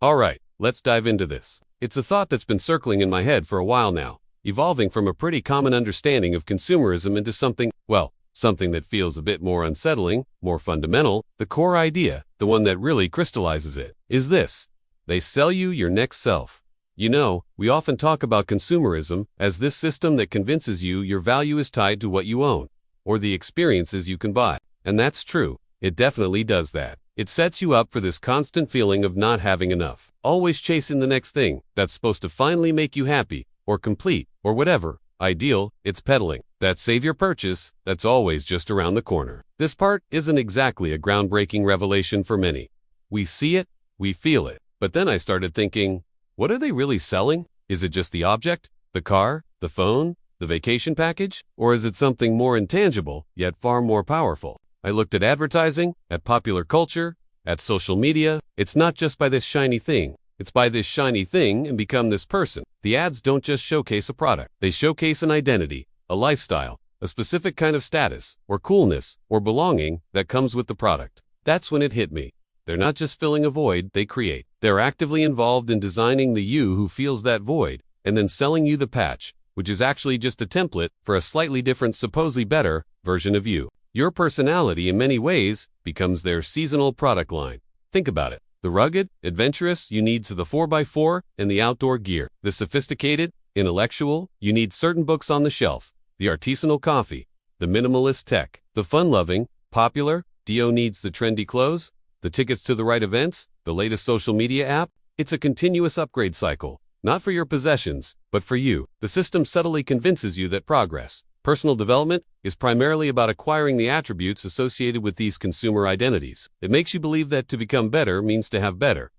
Alright, let's dive into this. It's a thought that's been circling in my head for a while now, evolving from a pretty common understanding of consumerism into something, well, something that feels a bit more unsettling, more fundamental. The core idea, the one that really crystallizes it, is this: they sell you your next self. You know, we often talk about consumerism as this system that convinces you your value is tied to what you own, or the experiences you can buy. And that's true. It definitely does that. It sets you up for this constant feeling of not having enough, always chasing the next thing that's supposed to finally make you happy, or complete, or whatever ideal it's peddling. That savior purchase that's always just around the corner. This part isn't exactly a groundbreaking revelation for many. We see it, we feel it. But then I started thinking, what are they really selling? Is it just the object, the car, the phone, the vacation package? Or is it something more intangible, yet far more powerful? I looked at advertising, at popular culture, at social media. It's not just by this shiny thing. It's by this shiny thing and become this person. The ads don't just showcase a product. They showcase an identity, a lifestyle, a specific kind of status, or coolness, or belonging that comes with the product. That's when it hit me. They're not just filling a void they create. They're actively involved in designing the you who feels that void, and then selling you the patch, which is actually just a template for a slightly different, supposedly better, version of you. Your personality, in many ways, becomes their seasonal product line. Think about it. The rugged, adventurous, you need the 4x4 and the outdoor gear. The sophisticated, intellectual, you need certain books on the shelf. The artisanal coffee. The minimalist tech. The fun-loving, popular, Dio needs the trendy clothes. The tickets to the right events. The latest social media app. It's a continuous upgrade cycle. Not for your possessions, but for you. The system subtly convinces you that progress, personal development, is primarily about acquiring the attributes associated with these consumer identities. It makes you believe that to become better means to have better,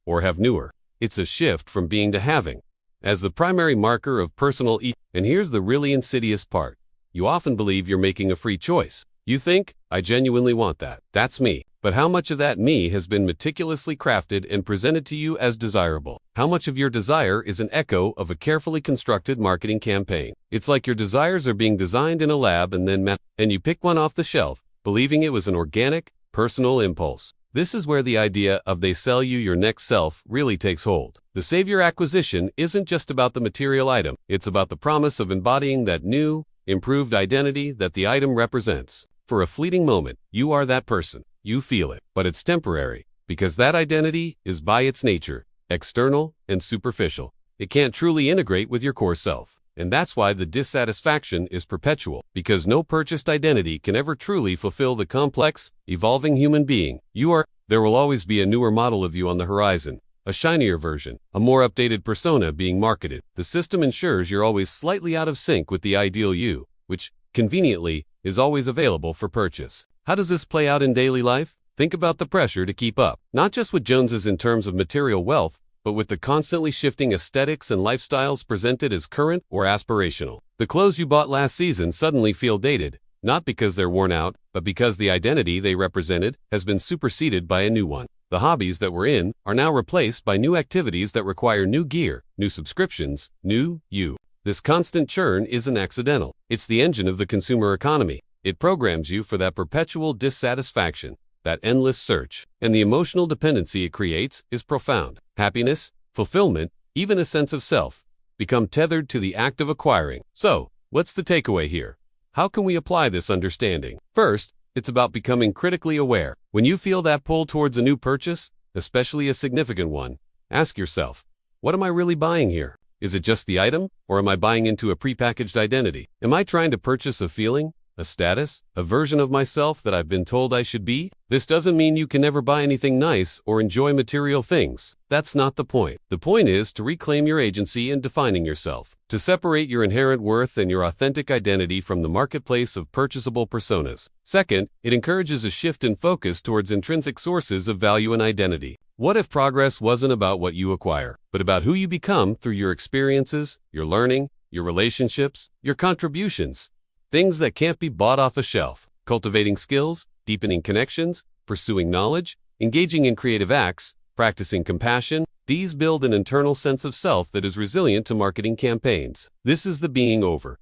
or have newer. It's a shift from being to having, as the primary marker of personal And here's the really insidious part. You often believe you're making a free choice. You think, I genuinely want that. That's me. But how much of that me has been meticulously crafted and presented to you as desirable? How much of your desire is an echo of a carefully constructed marketing campaign? It's like your desires are being designed in a lab and then and you pick one off the shelf, believing it was an organic, personal impulse. This is where the idea of they sell you your next self really takes hold. The savior acquisition isn't just about the material item. It's about the promise of embodying that new, improved identity that the item represents. For a fleeting moment, you are that person. You feel it, but it's temporary, because that identity is by its nature external and superficial. It can't truly integrate with your core self. And that's why the dissatisfaction is perpetual, because no purchased identity can ever truly fulfill the complex, evolving human being you are. There will always be a newer model of you on the horizon, a shinier version, a more updated persona being marketed. The system ensures you're always slightly out of sync with the ideal you, which, conveniently, is always available for purchase. How does this play out in daily life? Think about the pressure to keep up, not just with Joneses in terms of material wealth, but with the constantly shifting aesthetics and lifestyles presented as current or aspirational. The clothes you bought last season suddenly feel dated, not because they're worn out, but because the identity they represented has been superseded by a new one. The hobbies that were in are now replaced by new activities that require new gear, new subscriptions, new you. This constant churn isn't accidental. It's the engine of the consumer economy. It programs you for that perpetual dissatisfaction, that endless search, and the emotional dependency it creates is profound. Happiness, fulfillment, even a sense of self, become tethered to the act of acquiring. So, what's the takeaway here? How can we apply this understanding? First, it's about becoming critically aware. When you feel that pull towards a new purchase, especially a significant one, ask yourself, what am I really buying here? Is it just the item, or am I buying into a prepackaged identity? Am I trying to purchase a feeling, a status, a version of myself that I've been told I should be? This doesn't mean you can never buy anything nice or enjoy material things. That's not the point. The point is to reclaim your agency in defining yourself, to separate your inherent worth and your authentic identity from the marketplace of purchasable personas. Second, it encourages a shift in focus towards intrinsic sources of value and identity. What if progress wasn't about what you acquire, but about who you become through your experiences, your learning, your relationships, your contributions? Things that can't be bought off a shelf. Cultivating skills, deepening connections, pursuing knowledge, engaging in creative acts, practicing compassion. These build an internal sense of self that is resilient to marketing campaigns. This is the being over.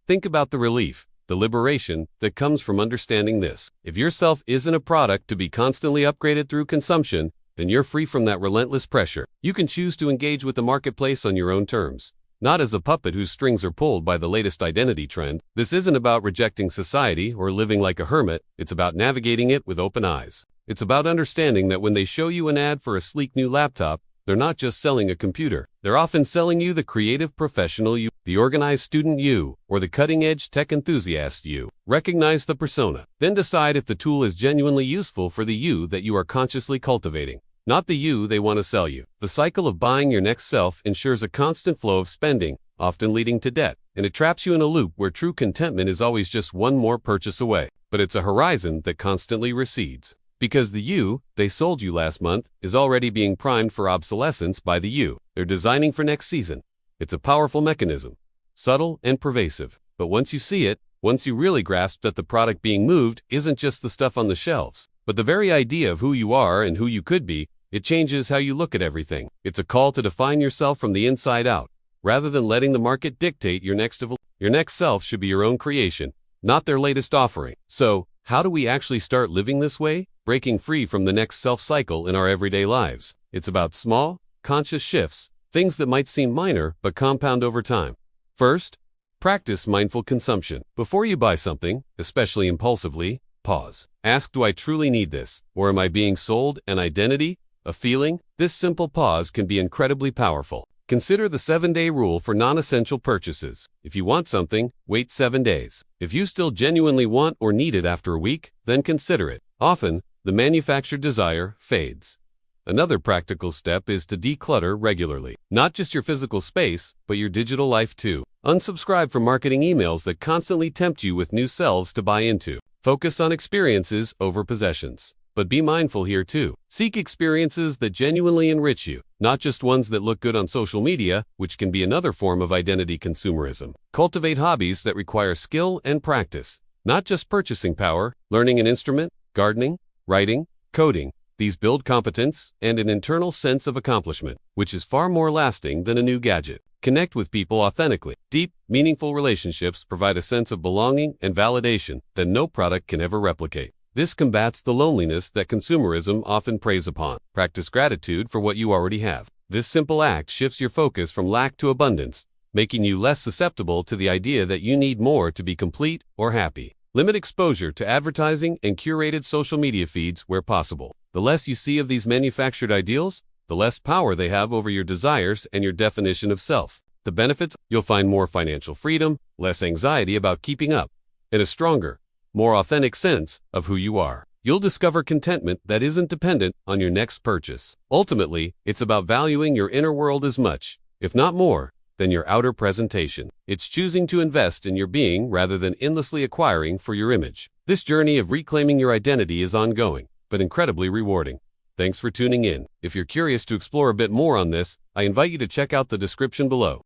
Think about the relief, the liberation that comes from understanding this. If your self isn't a product to be constantly upgraded through consumption, then you're free from that relentless pressure. You can choose to engage with the marketplace on your own terms, not as a puppet whose strings are pulled by the latest identity trend. This isn't about rejecting society or living like a hermit. It's about navigating it with open eyes. It's about understanding that when they show you an ad for a sleek new laptop, they're not just selling a computer. They're often selling you the creative professional you, the organized student you, or the cutting-edge tech enthusiast you. Recognize the persona. Then decide if the tool is genuinely useful for the you that you are consciously cultivating, not the you they want to sell you. The cycle of buying your next self ensures a constant flow of spending, often leading to debt, and it traps you in a loop where true contentment is always just one more purchase away. But it's a horizon that constantly recedes, because the you they sold you last month is already being primed for obsolescence by the you they're designing for next season. It's a powerful mechanism, subtle and pervasive, but once you see it, once you really grasp that the product being moved isn't just the stuff on the shelves, but the very idea of who you are and who you could be, it changes how you look at everything. It's a call to define yourself from the inside out, rather than letting the market dictate your next self should be your own creation, not their latest offering. So, how do we actually start living this way, breaking free from the next self cycle in our everyday lives? It's about small, conscious shifts, things that might seem minor but compound over time. First, practice mindful consumption. Before you buy something, especially impulsively, pause. Ask, do I truly need this? Or am I being sold an identity, a feeling? This simple pause can be incredibly powerful. Consider the 7-day rule for non-essential purchases. If you want something, wait 7 days. If you still genuinely want or need it after a week, then consider it. Often, the manufactured desire fades. Another practical step is to declutter regularly. Not just your physical space, but your digital life too. Unsubscribe from marketing emails that constantly tempt you with new selves to buy into. Focus on experiences over possessions. But be mindful here too. Seek experiences that genuinely enrich you, not just ones that look good on social media, which can be another form of identity consumerism. Cultivate hobbies that require skill and practice, not just purchasing power. Learning an instrument, gardening, writing, coding. These build competence and an internal sense of accomplishment, which is far more lasting than a new gadget. Connect with people authentically. Deep, meaningful relationships provide a sense of belonging and validation that no product can ever replicate. This combats the loneliness that consumerism often preys upon. Practice gratitude for what you already have. This simple act shifts your focus from lack to abundance, making you less susceptible to the idea that you need more to be complete or happy. Limit exposure to advertising and curated social media feeds where possible. The less you see of these manufactured ideals, the less power they have over your desires and your definition of self. The benefits: you'll find more financial freedom, less anxiety about keeping up, and a stronger, more authentic sense of who you are. You'll discover contentment that isn't dependent on your next purchase. Ultimately, it's about valuing your inner world as much, if not more, than your outer presentation. It's choosing to invest in your being rather than endlessly acquiring for your image. This journey of reclaiming your identity is ongoing, but incredibly rewarding. Thanks for tuning in. If you're curious to explore a bit more on this, I invite you to check out the description below.